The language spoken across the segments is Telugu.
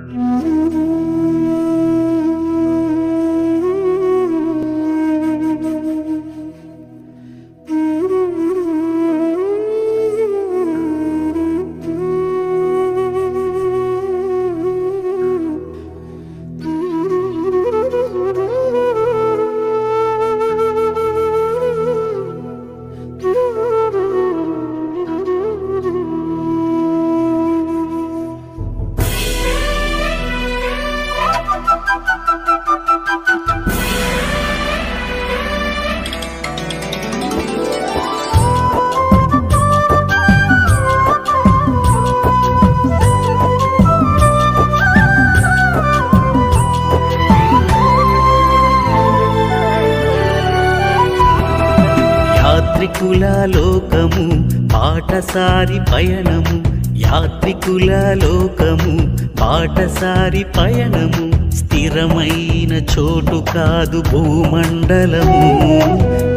యాత్రికుల లోకము బాటసారి పయనము, యాత్రికుల లోకము బాటసారి పయనము, స్థిరమైన చోటు కాదు భూమండలము,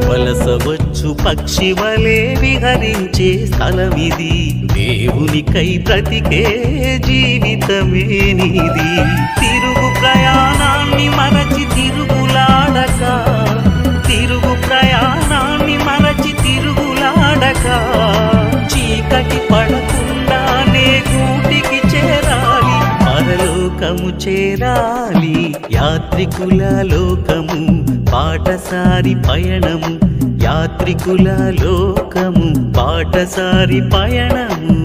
వలసవచ్చు పక్షి వలె విహరించే స్థలమిది, దేవునికై బ్రతికే జీవితమే నీది. తిరుగు ప్రయాణాన్ని మరచి తిరుగులాడక, తిరుగు ప్రయాణాన్ని మరచి తిరుగులాడక, చీకటి పడకుండానే గూటికి చేరాలి, పరలోకము చేరాలి. యాత్రికుల లోకము బాటసారి పయనము, యాత్రికుల లోకము బాటసారి పయనము.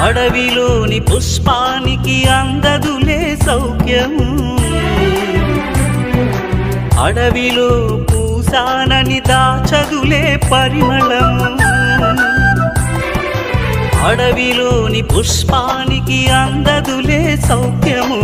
అడవిలోని పుష్పానికి అందదులే సౌఖ్యము, అడవిలో పూసానని దాచదులే పరిమళము, అడవిలోని పుష్పానికి అందదులే సౌఖ్యము,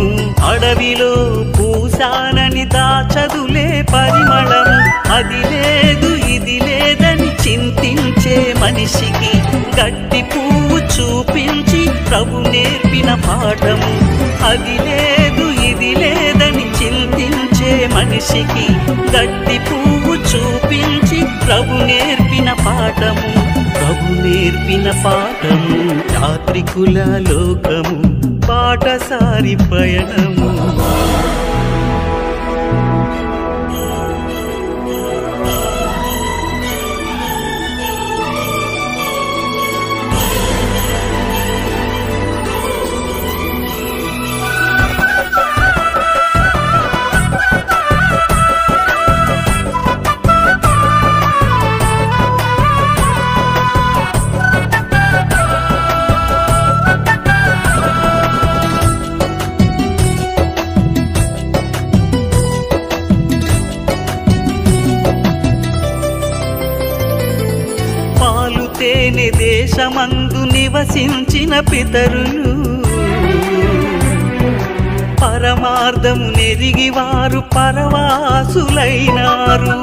అడవిలో పూసానని దాచదులే పరిమళము. అది లేదు ఇది లేదని చింతించే మనిషికి గడ్డి పువ్వు చూపించి ప్రభు నేర్పిన పాఠము, అది లేదు ఇది లేదని చింతించే మనిషికి గడ్డి పువ్వు చూపించి ప్రభు నేర్పిన పాఠము, ప్రభు నేర్పిన పాఠము. యాత్రికుల లోకము బాటసారి పయనము. తేనె దేశమందు నివసించిన పితరులు, పరమార్థము నెరిగి వారు పరవాసులైనారు.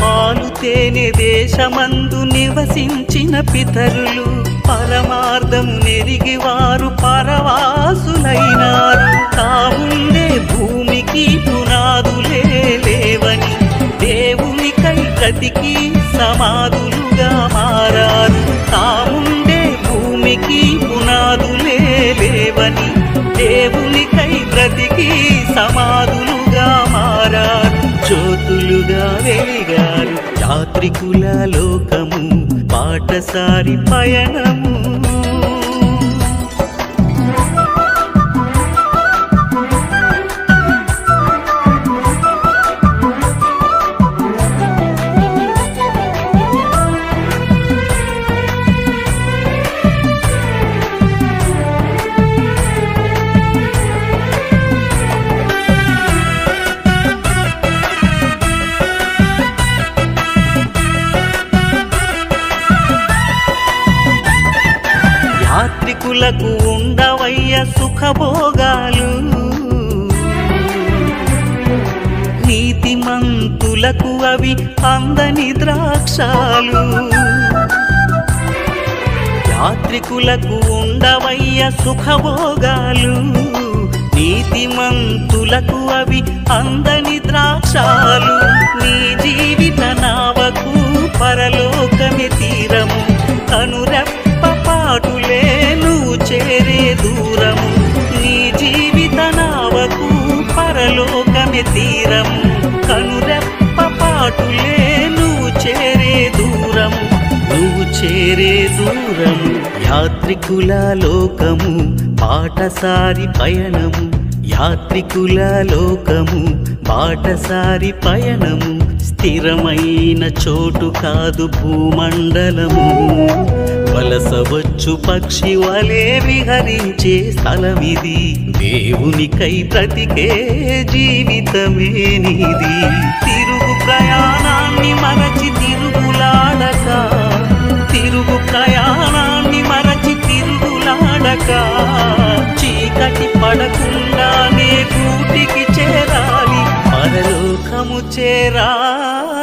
పాలు తేనె దేశమందు నివసించిన పితరులు, పరమార్థము నెరిగి వారు పరవాసులైనారు. తాముండే భూమికి పునాదులే లేవని దేవునికై బ్రతికి సమాధులుగా మారారు. తాముండే భూమికి పునాదులే లేవని దేవునికై బ్రతికి సమాధులుగా మారారు, జ్యోతులుగా వెలిగారు. యాత్రికుల లోకము బాటసారి పయనము. ఉండవయ్య సుఖభోగాలు నీతిమంతులకు అవి అందని ద్రాక్షాలు యాత్రికులకు ఉండవయ్య సుఖభోగాలు నీతిమంతులకు అవి అందని ద్రాక్షాలు నీ జీవిత నావకు పరలోకమే తీరము కనురెప్ప పాటులే నువ్వు చేరే దూరము నీ జీవిత నావకు పరలోకమే తీరము కనురెప్ప పాటులే నువ్వు చేరే దూరము నువ్వు చేరే దూరము యాత్రికుల లోకము బాటసారి పయనము యాత్రికుల లోకము బాటసారి పయనము స్థిరమైన చోటు కాదు భూమండలము వలసవచ్చు పక్షి వలె విహరించే స్థలమిది దేవునికై బ్రతికే జీవితమే నీది తిరుగు ప్రయాణాన్ని మరచి తిరుగులాడక తిరుగు ప్రయాణాన్ని మరచి తిరుగులాడక చీకటి పడకుండానే గూటికి చేరాలి పరలోకము చేరాలి